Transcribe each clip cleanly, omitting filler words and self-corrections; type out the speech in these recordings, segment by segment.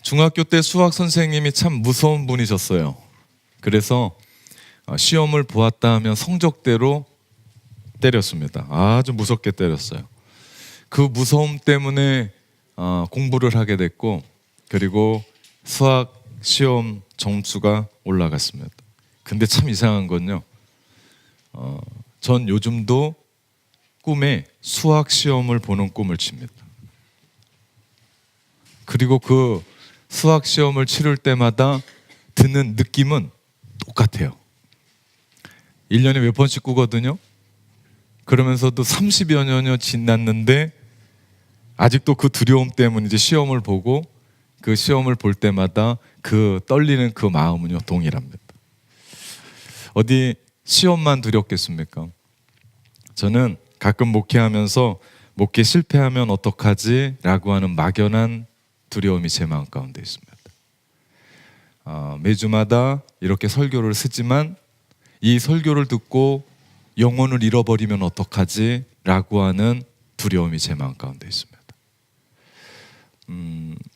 중학교 때 수학 선생님이 참 무서운 분이셨어요. 그래서 시험을 보았다 하면 성적대로 때렸습니다. 아주 무섭게 때렸어요. 그 무서움 때문에 공부를 하게 됐고, 그리고 수학 시험 점수가 올라갔습니다. 근데 참 이상한 건요, 전 요즘도 꿈에 수학 시험을 보는 꿈을 칩니다. 그리고 그 수학 시험을 치를 때마다 드는 느낌은 똑같아요. 1년에 몇 번씩 꾸거든요. 그러면서도 30여 년이 지났는데 아직도 그 두려움 때문에 이제 시험을 보고, 그 시험을 볼 때마다 그 떨리는 그 마음은요 동일합니다. 어디 시험만 두렵겠습니까? 저는 가끔 목회하면서 목회 실패하면 어떡하지? 라고 하는 막연한 두려움이 제 마음 가운데 있습니다. 매주마다 이렇게 설교를 쓰지만 이 설교를 듣고 영혼을 잃어버리면 어떡하지? 라고 하는 두려움이 제 마음 가운데 있습니다.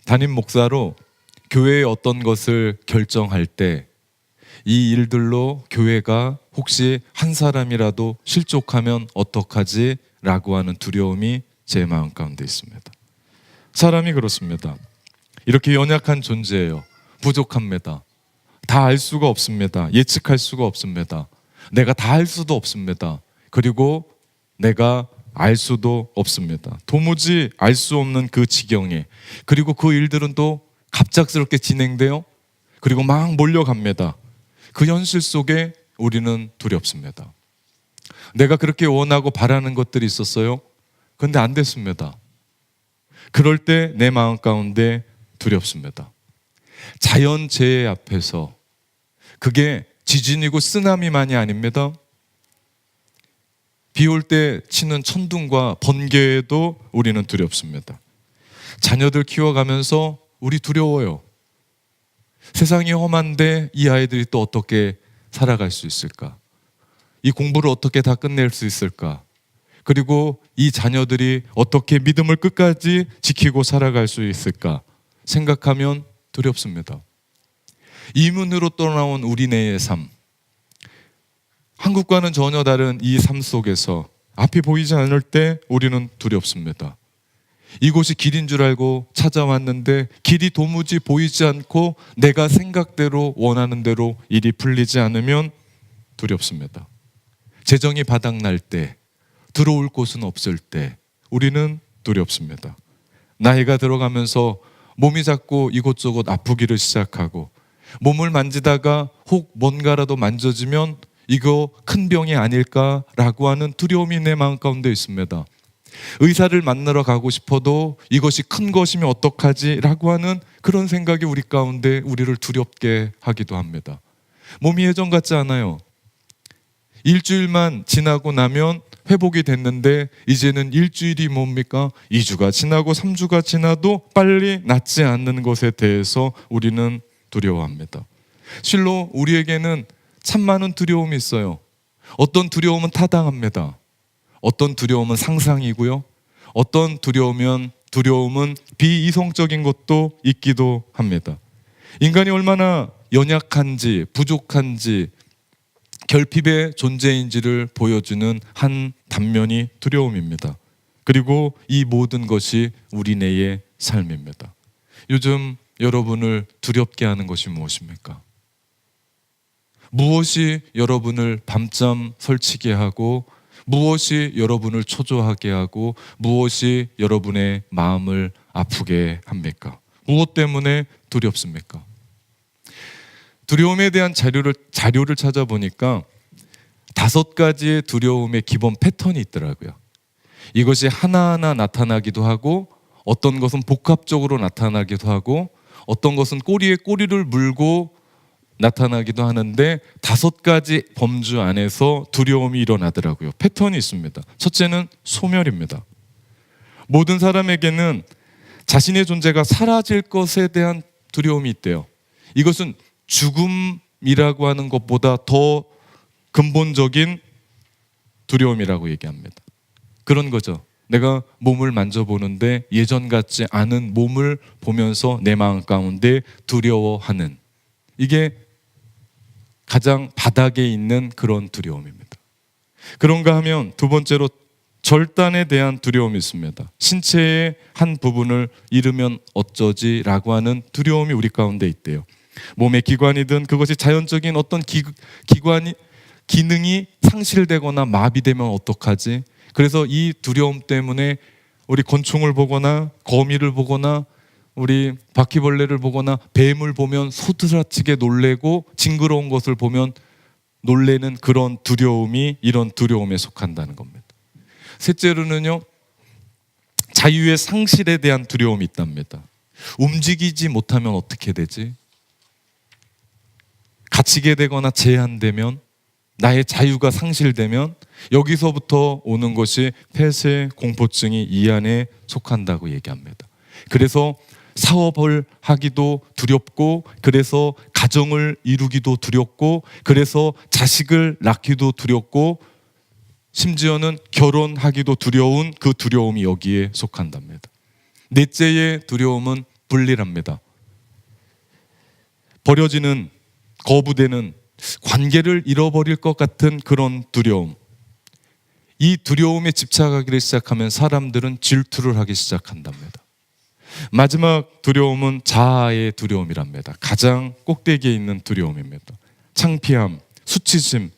담임 목사로 교회의 어떤 것을 결정할 때 이 일들로 교회가 혹시 한 사람이라도 실족하면 어떡하지? 라고 하는 두려움이 제 마음 가운데 있습니다. 사람이 그렇습니다. 이렇게 연약한 존재예요. 부족합니다. 다 알 수가 없습니다. 예측할 수가 없습니다. 내가 다 할 수도 없습니다. 그리고 내가 알 수도 없습니다. 도무지 알 수 없는 그 지경에, 그리고 그 일들은 또 갑작스럽게 진행돼요. 그리고 막 몰려갑니다. 그 현실 속에 우리는 두렵습니다. 내가 그렇게 원하고 바라는 것들이 있었어요. 그런데 안 됐습니다. 그럴 때 내 마음 가운데 두렵습니다. 자연재해 앞에서, 그게 지진이고 쓰나미만이 아닙니다. 비 올 때 치는 천둥과 번개에도 우리는 두렵습니다. 자녀들 키워가면서 우리 두려워요. 세상이 험한데 이 아이들이 또 어떻게 살아갈 수 있을까? 이 공부를 어떻게 다 끝낼 수 있을까? 그리고 이 자녀들이 어떻게 믿음을 끝까지 지키고 살아갈 수 있을까? 생각하면 두렵습니다. 이민으로 떠나온 우리네의 삶, 한국과는 전혀 다른 이 삶 속에서 앞이 보이지 않을 때 우리는 두렵습니다. 이곳이 길인 줄 알고 찾아왔는데 길이 도무지 보이지 않고 내가 생각대로 원하는 대로 일이 풀리지 않으면 두렵습니다. 재정이 바닥날 때, 들어올 곳은 없을 때 우리는 두렵습니다. 나이가 들어가면서 몸이 자꾸 이곳저곳 아프기를 시작하고, 몸을 만지다가 혹 뭔가라도 만져지면 이거 큰 병이 아닐까라고 하는 두려움이 내 마음 가운데 있습니다. 의사를 만나러 가고 싶어도 이것이 큰 것이면 어떡하지? 라고 하는 그런 생각이 우리 가운데 우리를 두렵게 하기도 합니다. 몸이 예전 같지 않아요. 일주일만 지나고 나면 회복이 됐는데 이제는 일주일이 뭡니까? 2주가 지나고 3주가 지나도 빨리 낫지 않는 것에 대해서 우리는 두려워합니다. 실로 우리에게는 참 많은 두려움이 있어요. 어떤 두려움은 타당합니다. 어떤 두려움은 상상이고요. 어떤 두려움은 비이성적인 것도 있기도 합니다. 인간이 얼마나 연약한지, 부족한지, 결핍의 존재인지를 보여주는 한 단면이 두려움입니다. 그리고 이 모든 것이 우리네의 삶입니다. 요즘 여러분을 두렵게 하는 것이 무엇입니까? 무엇이 여러분을 밤잠 설치게 하고, 무엇이 여러분을 초조하게 하고, 무엇이 여러분의 마음을 아프게 합니까? 무엇 때문에 두렵습니까? 두려움에 대한 자료를 찾아보니까 5가지의 두려움의 기본 패턴이 있더라고요. 이것이 하나하나 나타나기도 하고, 어떤 것은 복합적으로 나타나기도 하고, 어떤 것은 꼬리에 꼬리를 물고 나타나기도 하는데 5가지 범주 안에서 두려움이 일어나더라고요. 패턴이 있습니다. 첫째는 소멸입니다. 모든 사람에게는 자신의 존재가 사라질 것에 대한 두려움이 있대요. 이것은 죽음이라고 하는 것보다 더 근본적인 두려움이라고 얘기합니다. 그런 거죠. 내가 몸을 만져보는데 예전 같지 않은 몸을 보면서 내 마음 가운데 두려워하는, 이게 가장 바닥에 있는 그런 두려움입니다. 그런가 하면 두 번째로 절단에 대한 두려움이 있습니다. 신체의 한 부분을 잃으면 어쩌지 라고 하는 두려움이 우리 가운데 있대요. 몸의 기관이든 그것이 자연적인 어떤 기능이 상실되거나 마비되면 어떡하지? 그래서 이 두려움 때문에 우리 곤충을 보거나 거미를 보거나 우리 바퀴벌레를 보거나 뱀을 보면 소스라치게 놀래고 징그러운 것을 보면 놀래는 그런 두려움이 이런 두려움에 속한다는 겁니다. 셋째로는요, 자유의 상실에 대한 두려움이 있답니다. 움직이지 못하면 어떻게 되지? 갇히게 되거나 제한되면, 나의 자유가 상실되면, 여기서부터 오는 것이 폐쇄 공포증이 이 안에 속한다고 얘기합니다. 그래서 사업을 하기도 두렵고, 그래서 가정을 이루기도 두렵고, 그래서 자식을 낳기도 두렵고, 심지어는 결혼하기도 두려운 그 두려움이 여기에 속한답니다. 넷째의 두려움은 분리랍니다. 버려지는, 거부되는, 관계를 잃어버릴 것 같은 그런 두려움. 이 두려움에 집착하기 시작하면 사람들은 질투를 하기 시작한답니다. 마지막 두려움은 자아의 두려움이랍니다. 가장 꼭대기에 있는 두려움입니다. 창피함, 수치심,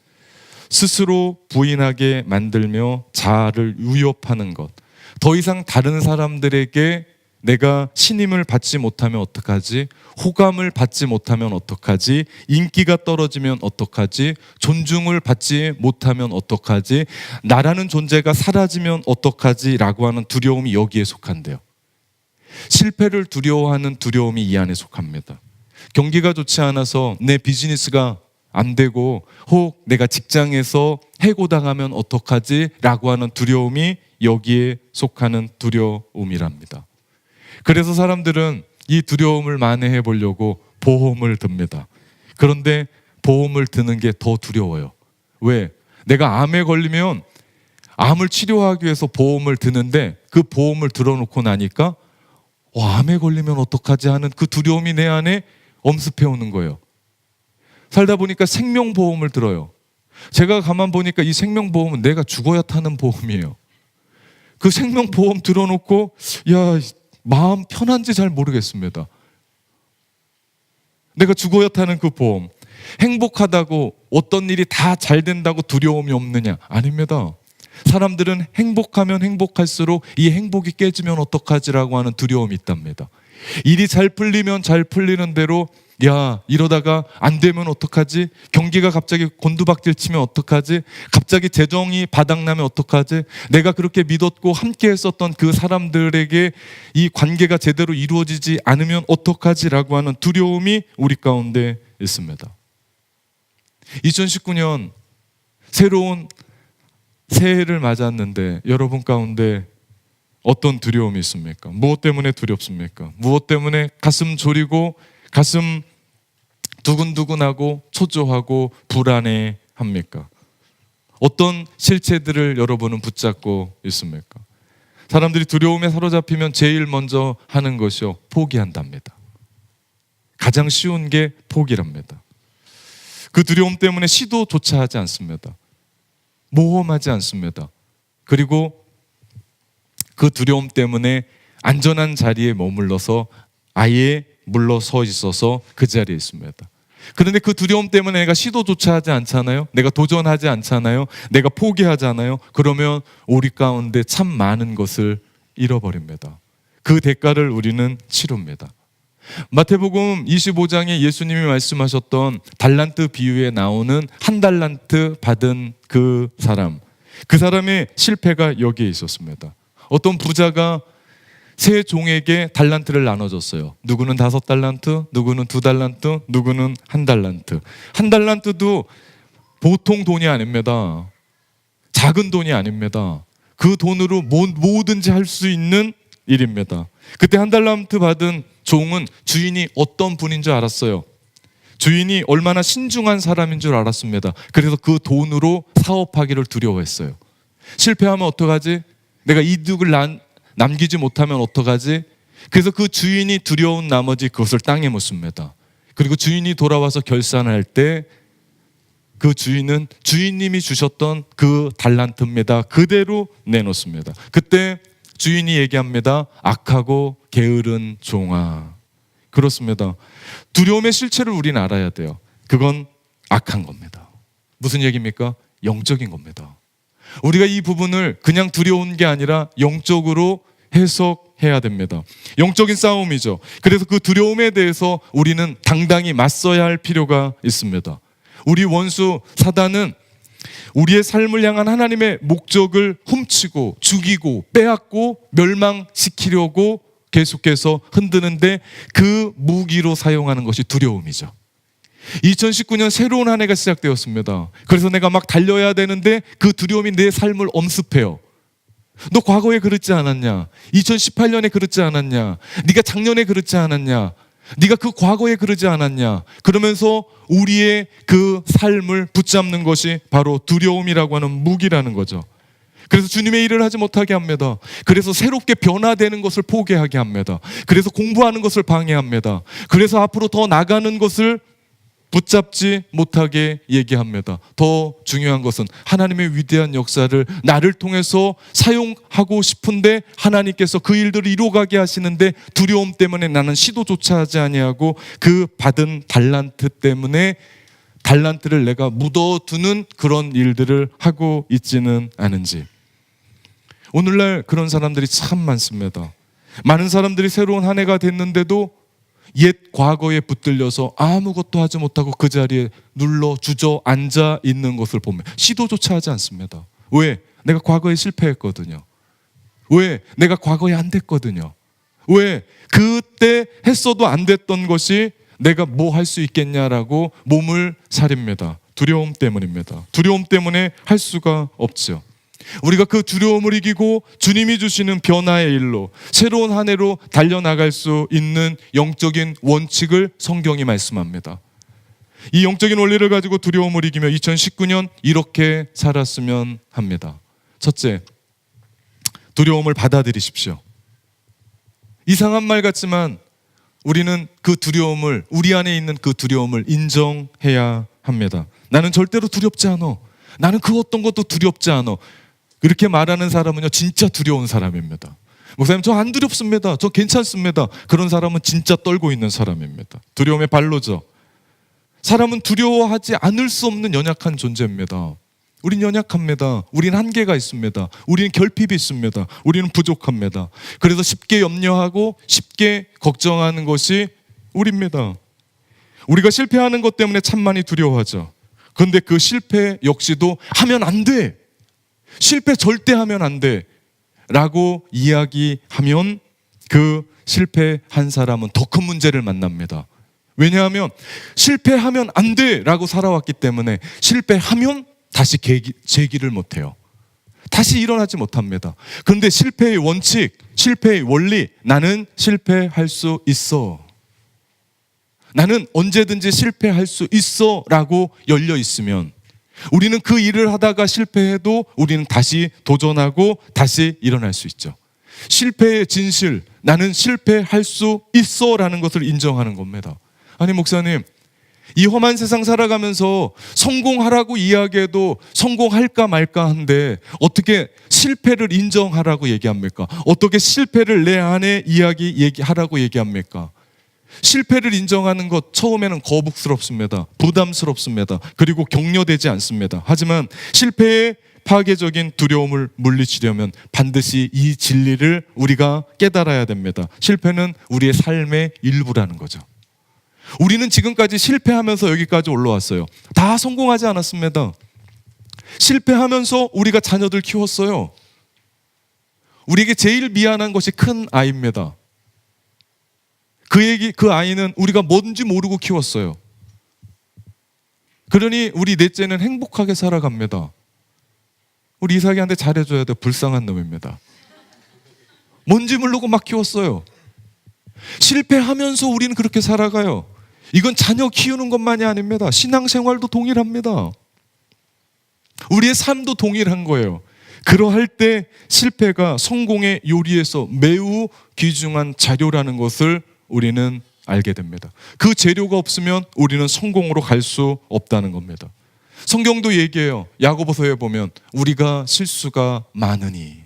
스스로 부인하게 만들며 자아를 위협하는 것. 더 이상 다른 사람들에게 내가 신임을 받지 못하면 어떡하지? 호감을 받지 못하면 어떡하지? 인기가 떨어지면 어떡하지? 존중을 받지 못하면 어떡하지? 나라는 존재가 사라지면 어떡하지? 라고 하는 두려움이 여기에 속한대요. 실패를 두려워하는 두려움이 이 안에 속합니다. 경기가 좋지 않아서 내 비즈니스가 안 되고, 혹 내가 직장에서 해고당하면 어떡하지? 라고 하는 두려움이 여기에 속하는 두려움이랍니다. 그래서 사람들은 이 두려움을 만회해 보려고 보험을 듭니다. 그런데 보험을 드는 게 더 두려워요. 왜? 내가 암에 걸리면 암을 치료하기 위해서 보험을 드는데, 그 보험을 들어놓고 나니까 암에 걸리면 어떡하지 하는 그 두려움이 내 안에 엄습해 오는 거예요. 살다 보니까 생명보험을 들어요. 제가 가만 보니까 이 생명보험은 내가 죽어야 타는 보험이에요. 그 생명보험 들어놓고 마음 편한지 잘 모르겠습니다. 내가 죽어야 타는 그 보험. 행복하다고 어떤 일이 다 잘 된다고 두려움이 없느냐? 아닙니다. 사람들은 행복하면 행복할수록 이 행복이 깨지면 어떡하지라고 하는 두려움이 있답니다. 일이 잘 풀리면 잘 풀리는 대로 이러다가 안 되면 어떡하지? 경기가 갑자기 곤두박질 치면 어떡하지? 갑자기 재정이 바닥나면 어떡하지? 내가 그렇게 믿었고 함께 했었던 그 사람들에게 이 관계가 제대로 이루어지지 않으면 어떡하지? 라고 하는 두려움이 우리 가운데 있습니다. 2019년 새로운 새해를 맞았는데 여러분 가운데 어떤 두려움이 있습니까? 무엇 때문에 두렵습니까? 무엇 때문에 가슴 졸이고 가슴 두근두근하고 초조하고 불안해합니까? 어떤 실체들을 여러분은 붙잡고 있습니까? 사람들이 두려움에 사로잡히면 제일 먼저 하는 것이요, 포기한답니다. 가장 쉬운 게 포기랍니다. 그 두려움 때문에 시도조차 하지 않습니다. 모험하지 않습니다. 그리고 그 두려움 때문에 안전한 자리에 머물러서 아예 물러서 있어서 그 자리에 있습니다. 그런데 그 두려움 때문에 내가 시도조차 하지 않잖아요. 내가 도전하지 않잖아요. 내가 포기하잖아요. 그러면 우리 가운데 참 많은 것을 잃어버립니다. 그 대가를 우리는 치릅니다. 마태복음 25장에 예수님이 말씀하셨던 달란트 비유에 나오는 한 달란트 받은 그 사람의 실패가 여기에 있었습니다. 어떤 부자가 세 종에게 달란트를 나눠줬어요. 누구는 5달란트, 누구는 2달란트, 누구는 1달란트. 1달란트도 보통 돈이 아닙니다. 작은 돈이 아닙니다. 그 돈으로 뭐든지 할 수 있는 일입니다. 그때 1달란트 받은 종은 주인이 어떤 분인 줄 알았어요. 주인이 얼마나 신중한 사람인 줄 알았습니다. 그래서 그 돈으로 사업하기를 두려워했어요. 실패하면 어떡하지? 내가 이득을 남기지 못하면 어떡하지? 그래서 그 주인이 두려운 나머지 그것을 땅에 묻습니다. 그리고 주인이 돌아와서 결산할 때 그 주인은 주인님이 주셨던 그 달란트입니다. 그대로 내놓습니다. 그때 주인이 얘기합니다. 악하고 게으른 종아. 그렇습니다. 두려움의 실체를 우리는 알아야 돼요. 그건 악한 겁니다. 무슨 얘기입니까? 영적인 겁니다. 우리가 이 부분을 그냥 두려운 게 아니라 영적으로 해석해야 됩니다. 영적인 싸움이죠. 그래서 그 두려움에 대해서 우리는 당당히 맞서야 할 필요가 있습니다. 우리 원수 사단은 우리의 삶을 향한 하나님의 목적을 훔치고 죽이고 빼앗고 멸망시키려고 계속해서 흔드는데 그 무기로 사용하는 것이 두려움이죠. 2019년 새로운 한 해가 시작되었습니다. 그래서 내가 막 달려야 되는데 그 두려움이 내 삶을 엄습해요. 너 과거에 그렇지 않았냐? 2018년에 그렇지 않았냐? 네가 작년에 그렇지 않았냐? 네가 그 과거에 그러지 않았냐? 그러면서 우리의 그 삶을 붙잡는 것이 바로 두려움이라고 하는 무기라는 거죠. 그래서 주님의 일을 하지 못하게 합니다. 그래서 새롭게 변화되는 것을 포기하게 합니다. 그래서 공부하는 것을 방해합니다. 그래서 앞으로 더 나가는 것을 붙잡지 못하게 얘기합니다. 더 중요한 것은 하나님의 위대한 역사를 나를 통해서 사용하고 싶은데 하나님께서 그 일들을 이루어가게 하시는데 두려움 때문에 나는 시도조차 하지 아니하고 그 받은 달란트 때문에 달란트를 내가 묻어두는 그런 일들을 하고 있지는 않은지. 오늘날 그런 사람들이 참 많습니다. 많은 사람들이 새로운 한 해가 됐는데도 옛 과거에 붙들려서 아무것도 하지 못하고 그 자리에 눌러 주저앉아 있는 것을 보면 시도조차 하지 않습니다. 왜? 내가 과거에 실패했거든요. 왜? 내가 과거에 안 됐거든요. 왜? 그때 했어도 안 됐던 것이 내가 뭐 할 수 있겠냐라고 몸을 사립니다. 두려움 때문입니다. 두려움 때문에 할 수가 없죠. 우리가 그 두려움을 이기고 주님이 주시는 변화의 일로 새로운 한 해로 달려나갈 수 있는 영적인 원칙을 성경이 말씀합니다. 이 영적인 원리를 가지고 두려움을 이기며 2019년 이렇게 살았으면 합니다. 첫째, 두려움을 받아들이십시오. 이상한 말 같지만 우리는 그 두려움을, 우리 안에 있는 그 두려움을 인정해야 합니다. 나는 절대로 두렵지 않아. 나는 그 어떤 것도 두렵지 않아. 이렇게 말하는 사람은요, 진짜 두려운 사람입니다. 목사님, 저 안 두렵습니다. 저 괜찮습니다. 그런 사람은 진짜 떨고 있는 사람입니다. 두려움의 발로죠. 사람은 두려워하지 않을 수 없는 연약한 존재입니다. 우린 연약합니다. 우린 한계가 있습니다. 우리는 결핍이 있습니다. 우리는 부족합니다. 그래서 쉽게 염려하고 쉽게 걱정하는 것이 우리입니다. 우리가 실패하는 것 때문에 참 많이 두려워하죠. 그런데 그 실패 역시도 하면 안 돼. 실패 절대 하면 안 돼 라고 이야기하면 그 실패한 사람은 더 큰 문제를 만납니다. 왜냐하면 실패하면 안 돼 라고 살아왔기 때문에 실패하면 다시 재기를 못해요. 다시 일어나지 못합니다. 그런데 실패의 원칙, 실패의 원리, 나는 실패할 수 있어, 나는 언제든지 실패할 수 있어 라고 열려 있으면 우리는 그 일을 하다가 실패해도 우리는 다시 도전하고 다시 일어날 수 있죠. 실패의 진실, 나는 실패할 수 있어 라는 것을 인정하는 겁니다. 아니 목사님, 이 험한 세상 살아가면서 성공하라고 이야기해도 성공할까 말까 한데 어떻게 실패를 인정하라고 얘기합니까? 어떻게 실패를 내 안에 얘기하라고 얘기합니까? 실패를 인정하는 것 처음에는 거북스럽습니다. 부담스럽습니다. 그리고 격려되지 않습니다. 하지만 실패의 파괴적인 두려움을 물리치려면 반드시 이 진리를 우리가 깨달아야 됩니다. 실패는 우리의 삶의 일부라는 거죠. 우리는 지금까지 실패하면서 여기까지 올라왔어요. 다 성공하지 않았습니다. 실패하면서 우리가 자녀들 키웠어요. 우리에게 제일 미안한 것이 큰 아이입니다. 그 아이는 우리가 뭔지 모르고 키웠어요. 그러니 우리 넷째는 행복하게 살아갑니다. 우리 이삭이한테 잘해줘야 돼. 불쌍한 놈입니다. 뭔지 모르고 막 키웠어요. 실패하면서 우리는 그렇게 살아가요. 이건 자녀 키우는 것만이 아닙니다. 신앙생활도 동일합니다. 우리의 삶도 동일한 거예요. 그러할 때 실패가 성공의 요리에서 매우 귀중한 자료라는 것을 우리는 알게 됩니다. 그 재료가 없으면 우리는 성공으로 갈 수 없다는 겁니다. 성경도 얘기해요. 야고보서에 보면 우리가 실수가 많으니,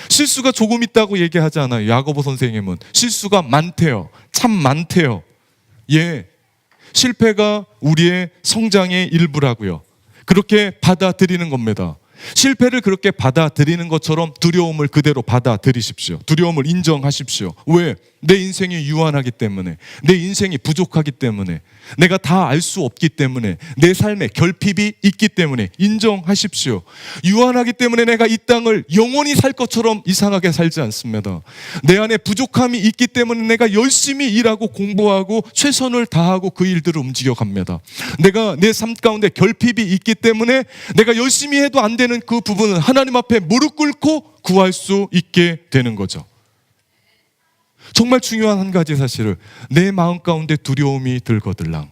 실수가 조금 있다고 얘기하지 않아요. 야고보 선생님은 실수가 많대요. 참 많대요. 예, 실패가 우리의 성장의 일부라고요. 그렇게 받아들이는 겁니다. 실패를 그렇게 받아들이는 것처럼 두려움을 그대로 받아들이십시오. 두려움을 인정하십시오. 왜? 내 인생이 유한하기 때문에, 내 인생이 부족하기 때문에, 내가 다 알 수 없기 때문에, 내 삶에 결핍이 있기 때문에 인정하십시오. 유한하기 때문에 내가 이 땅을 영원히 살 것처럼 이상하게 살지 않습니다. 내 안에 부족함이 있기 때문에 내가 열심히 일하고 공부하고 최선을 다하고 그 일들을 움직여갑니다. 내가 내 삶 가운데 결핍이 있기 때문에 내가 열심히 해도 안 되는 그 부분은 하나님 앞에 무릎 꿇고 구할 수 있게 되는 거죠. 정말 중요한 한 가지 사실을, 내 마음 가운데 두려움이 들거들랑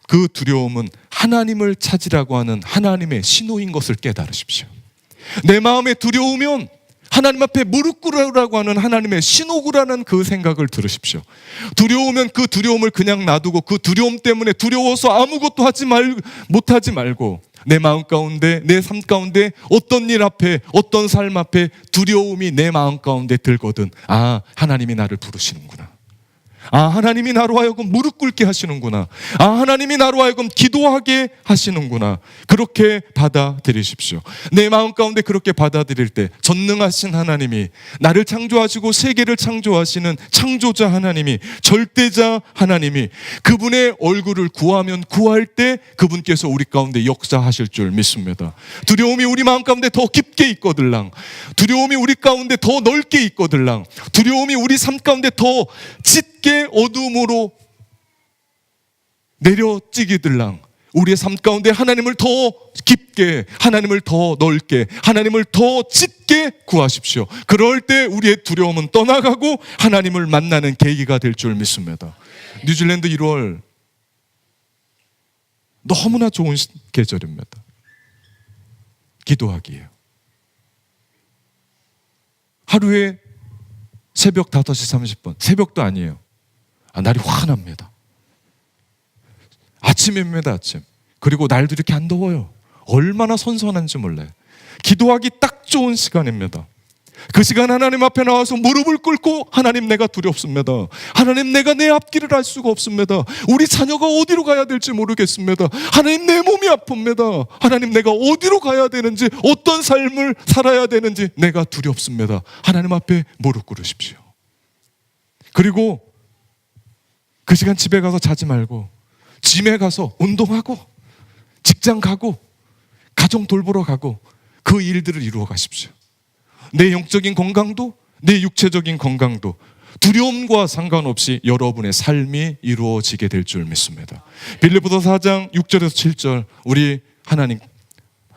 그 두려움은 하나님을 찾으라고 하는 하나님의 신호인 것을 깨달으십시오. 내 마음에 두려우면 하나님 앞에 무릎 꿇으라고 하는 하나님의 신호구라는 그 생각을 들으십시오. 두려우면 그 두려움을 그냥 놔두고 그 두려움 때문에 두려워서 아무것도 못하지 말고 내 마음 가운데, 내 삶 가운데 어떤 일 앞에, 어떤 삶 앞에 두려움이 내 마음 가운데 들거든, 아, 하나님이 나를 부르시는구나. 아, 하나님이 나로 하여금 무릎 꿇게 하시는구나. 아, 하나님이 나로 하여금 기도하게 하시는구나. 그렇게 받아들이십시오. 내 마음 가운데 그렇게 받아들일 때 전능하신 하나님이, 나를 창조하시고 세계를 창조하시는 창조자 하나님이, 절대자 하나님이, 그분의 얼굴을 구하면 구할 때 그분께서 우리 가운데 역사하실 줄 믿습니다. 두려움이 우리 마음 가운데 더 깊게 있거들랑, 두려움이 우리 가운데 더 넓게 있거들랑, 두려움이 우리 삶 가운데 더 짙게 어둠으로 내려찌기들랑, 우리의 삶 가운데 하나님을 더 깊게, 하나님을 더 넓게, 하나님을 더 짙게 구하십시오. 그럴 때 우리의 두려움은 떠나가고 하나님을 만나는 계기가 될 줄 믿습니다. 뉴질랜드 1월 너무나 좋은 계절입니다. 기도하기예요. 하루에 새벽 5시 30분, 새벽도 아니에요. 날이 환합니다. 아침입니다, 아침. 그리고 날도 이렇게 안 더워요. 얼마나 선선한지 몰라요. 기도하기 딱 좋은 시간입니다. 그 시간 하나님 앞에 나와서 무릎을 꿇고, 하나님, 내가 두렵습니다. 하나님, 내가 내 앞길을 알 수가 없습니다. 우리 자녀가 어디로 가야 될지 모르겠습니다. 하나님, 내 몸이 아픕니다. 하나님, 내가 어디로 가야 되는지, 어떤 삶을 살아야 되는지 내가 두렵습니다. 하나님 앞에 무릎 꿇으십시오. 그리고 그 시간 집에 가서 자지 말고 짐에 가서 운동하고 직장 가고 가정 돌보러 가고 그 일들을 이루어 가십시오. 내 영적인 건강도, 내 육체적인 건강도 두려움과 상관없이 여러분의 삶이 이루어지게 될 줄 믿습니다. 빌립보서 4장 6절에서 7절, 우리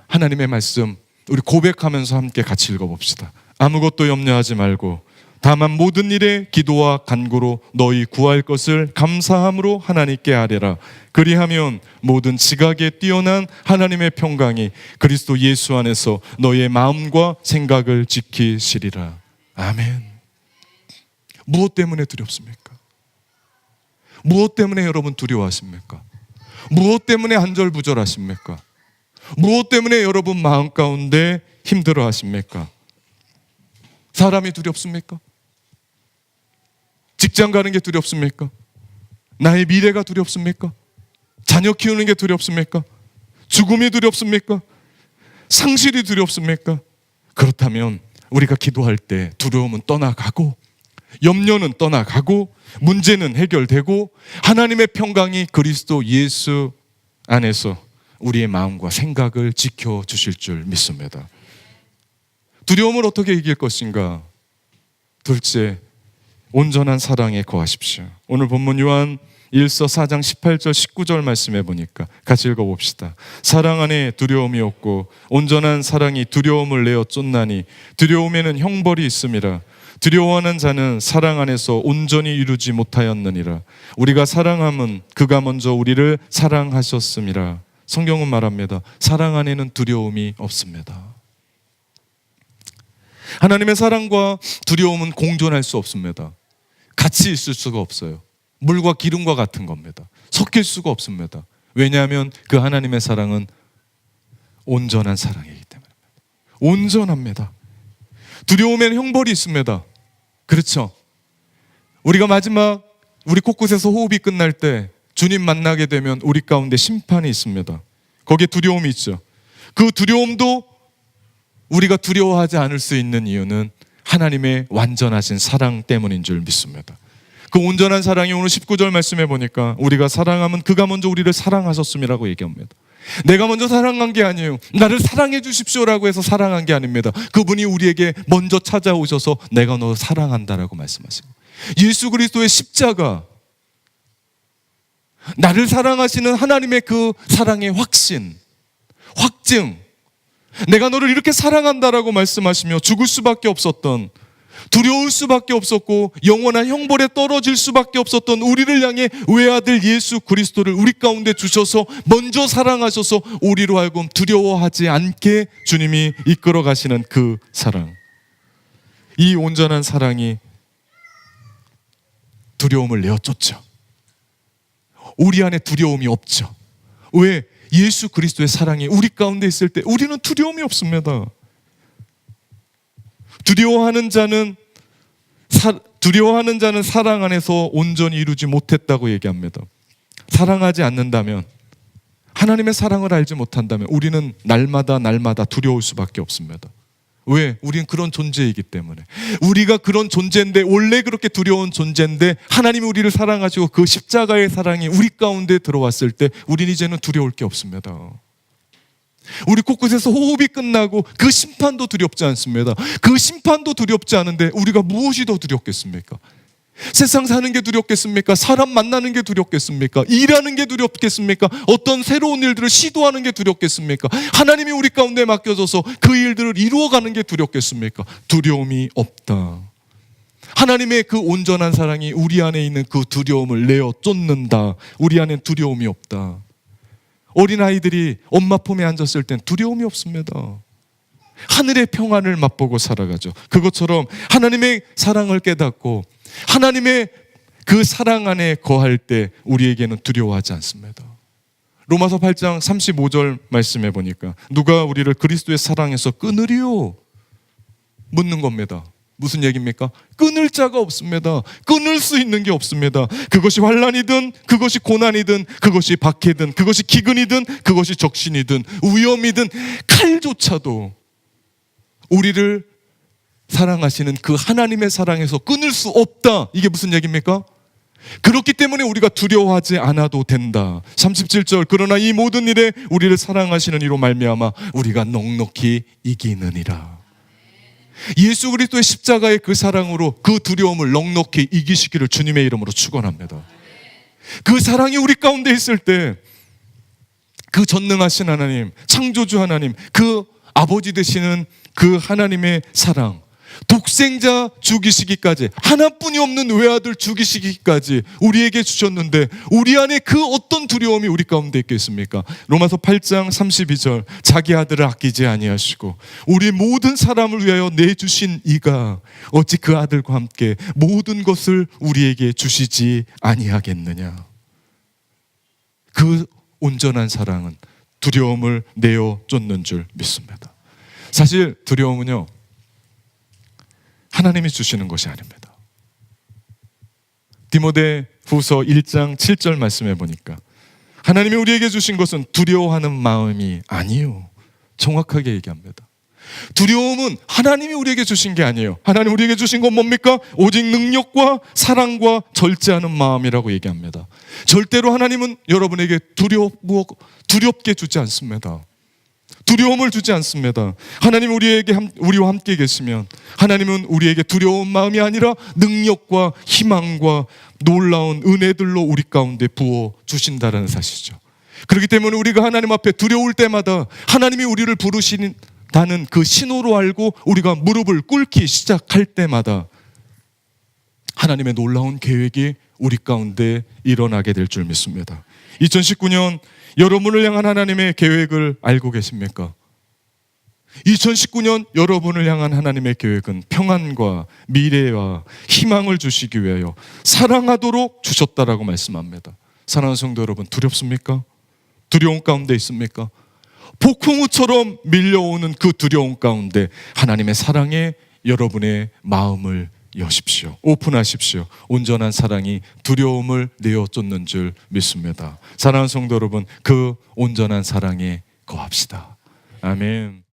하나님의 말씀 우리 고백하면서 함께 같이 읽어봅시다. 아무것도 염려하지 말고 다만 모든 일에 기도와 간구로 너희 구할 것을 감사함으로 하나님께 아뢰라. 그리하면 모든 지각에 뛰어난 하나님의 평강이 그리스도 예수 안에서 너희의 마음과 생각을 지키시리라. 아멘. 무엇 때문에 두렵습니까? 무엇 때문에 여러분 두려워하십니까? 무엇 때문에 안절부절하십니까? 무엇 때문에 여러분 마음 가운데 힘들어하십니까? 사람이 두렵습니까? 직장 가는 게 두렵습니까? 나의 미래가 두렵습니까? 자녀 키우는 게 두렵습니까? 죽음이 두렵습니까? 상실이 두렵습니까? 그렇다면 우리가 기도할 때 두려움은 떠나가고, 염려는 떠나가고, 문제는 해결되고, 하나님의 평강이 그리스도 예수 안에서 우리의 마음과 생각을 지켜주실 줄 믿습니다. 두려움을 어떻게 이길 것인가? 둘째, 온전한 사랑에 거하십시오. 오늘 본문 요한 1서 4장 18절 19절 말씀해 보니까 같이 읽어봅시다. 사랑 안에 두려움이 없고 온전한 사랑이 두려움을 내어 쫓나니 두려움에는 형벌이 있음이라. 두려워하는 자는 사랑 안에서 온전히 이루지 못하였느니라. 우리가 사랑함은 그가 먼저 우리를 사랑하셨음이라. 성경은 말합니다. 사랑 안에는 두려움이 없습니다. 하나님의 사랑과 두려움은 공존할 수 없습니다. 같이 있을 수가 없어요. 물과 기름과 같은 겁니다. 섞일 수가 없습니다. 왜냐하면 그 하나님의 사랑은 온전한 사랑이기 때문입니다. 온전합니다. 두려움에는 형벌이 있습니다. 그렇죠? 우리가 마지막 우리 곳곳에서 호흡이 끝날 때 주님 만나게 되면 우리 가운데 심판이 있습니다. 거기에 두려움이 있죠. 그 두려움도 우리가 두려워하지 않을 수 있는 이유는 하나님의 완전하신 사랑 때문인 줄 믿습니다. 그 온전한 사랑이 오늘 19절 말씀해 보니까 우리가 사랑하면 그가 먼저 우리를 사랑하셨음이라고 얘기합니다. 내가 먼저 사랑한 게 아니에요. 나를 사랑해 주십시오라고 해서 사랑한 게 아닙니다. 그분이 우리에게 먼저 찾아오셔서 내가 너 사랑한다라고 말씀하시고, 예수 그리스도의 십자가, 나를 사랑하시는 하나님의 그 사랑의 확신, 확증, 내가 너를 이렇게 사랑한다라고 말씀하시며 죽을 수밖에 없었던, 두려울 수밖에 없었고 영원한 형벌에 떨어질 수밖에 없었던 우리를 향해 외아들 예수 그리스도를 우리 가운데 주셔서 먼저 사랑하셔서 우리로 하여금 두려워하지 않게 주님이 이끌어 가시는 그 사랑, 이 온전한 사랑이 두려움을 내어쫓죠. 우리 안에 두려움이 없죠. 왜? 예수 그리스도의 사랑이 우리 가운데 있을 때 우리는 두려움이 없습니다. 두려워하는 자는 사랑 안에서 온전히 이루지 못했다고 얘기합니다. 사랑하지 않는다면, 하나님의 사랑을 알지 못한다면 우리는 날마다 두려울 수밖에 없습니다. 왜? 우리는 그런 존재이기 때문에. 우리가 그런 존재인데, 원래 그렇게 두려운 존재인데 하나님이 우리를 사랑하시고 그 십자가의 사랑이 우리 가운데 들어왔을 때 우리는 이제는 두려울 게 없습니다. 우리 곳곳에서 호흡이 끝나고 그 심판도 두렵지 않습니다. 그 심판도 두렵지 않은데 우리가 무엇이 더 두렵겠습니까? 세상 사는 게 두렵겠습니까? 사람 만나는 게 두렵겠습니까? 일하는 게 두렵겠습니까? 어떤 새로운 일들을 시도하는 게 두렵겠습니까? 하나님이 우리 가운데 맡겨져서 그 일들을 이루어가는 게 두렵겠습니까? 두려움이 없다. 하나님의 그 온전한 사랑이 우리 안에 있는 그 두려움을 내어 쫓는다. 우리 안에 두려움이 없다. 어린아이들이 엄마 품에 앉았을 땐 두려움이 없습니다. 하늘의 평안을 맛보고 살아가죠. 그것처럼 하나님의 사랑을 깨닫고 하나님의 그 사랑 안에 거할 때 우리에게는 두려워하지 않습니다. 로마서 8장 35절 말씀해 보니까 누가 우리를 그리스도의 사랑에서 끊으리요? 묻는 겁니다. 무슨 얘기입니까? 끊을 자가 없습니다. 끊을 수 있는 게 없습니다. 그것이 환난이든 그것이 고난이든 그것이 박해든 그것이 기근이든 그것이 적신이든 위험이든 칼조차도 우리를 사랑하시는 그 하나님의 사랑에서 끊을 수 없다. 이게 무슨 얘기입니까? 그렇기 때문에 우리가 두려워하지 않아도 된다. 37절, 그러나 이 모든 일에 우리를 사랑하시는 이로 말미암아 우리가 넉넉히 이기느니라. 예수 그리스도의 십자가의 그 사랑으로 그 두려움을 넉넉히 이기시기를 주님의 이름으로 축원합니다. 그 사랑이 우리 가운데 있을 때 그 전능하신 하나님, 창조주 하나님, 그 아버지 되시는 그 하나님의 사랑, 독생자 죽이시기까지, 하나뿐이 없는 외아들 죽이시기까지 우리에게 주셨는데 우리 안에 그 어떤 두려움이 우리 가운데 있겠습니까? 로마서 8장 32절, 자기 아들을 아끼지 아니하시고 우리 모든 사람을 위하여 내주신 이가 어찌 그 아들과 함께 모든 것을 우리에게 주시지 아니하겠느냐. 그 온전한 사랑은 두려움을 내어 쫓는 줄 믿습니다. 사실 두려움은요, 하나님이 주시는 것이 아닙니다. 디모데후서 1장 7절 말씀해 보니까 하나님이 우리에게 주신 것은 두려워하는 마음이 아니요, 정확하게 얘기합니다. 두려움은 하나님이 우리에게 주신 게 아니에요. 하나님 우리에게 주신 건 뭡니까? 오직 능력과 사랑과 절제하는 마음이라고 얘기합니다. 절대로 하나님은 여러분에게 두렵게 주지 않습니다. 두려움을 주지 않습니다. 하나님 우리와 함께 계시면 하나님은 우리에게 두려운 마음이 아니라 능력과 희망과 놀라운 은혜들로 우리 가운데 부어 주신다는 사실이죠. 그렇기 때문에 우리가 하나님 앞에 두려울 때마다 하나님이 우리를 부르신다는 그 신호로 알고 우리가 무릎을 꿇기 시작할 때마다 하나님의 놀라운 계획이 우리 가운데 일어나게 될 줄 믿습니다. 2019년 여러분을 향한 하나님의 계획을 알고 계십니까? 2019년 여러분을 향한 하나님의 계획은 평안과 미래와 희망을 주시기 위하여 사랑하도록 주셨다라고 말씀합니다. 사랑하는 성도 여러분, 두렵습니까? 두려움 가운데 있습니까? 폭풍우처럼 밀려오는 그 두려움 가운데 하나님의 사랑에 여러분의 마음을 여십시오. 오픈하십시오. 온전한 사랑이 두려움을 내어 쫓는 줄 믿습니다. 사랑하는 성도 여러분, 그 온전한 사랑에 거합시다. 아멘.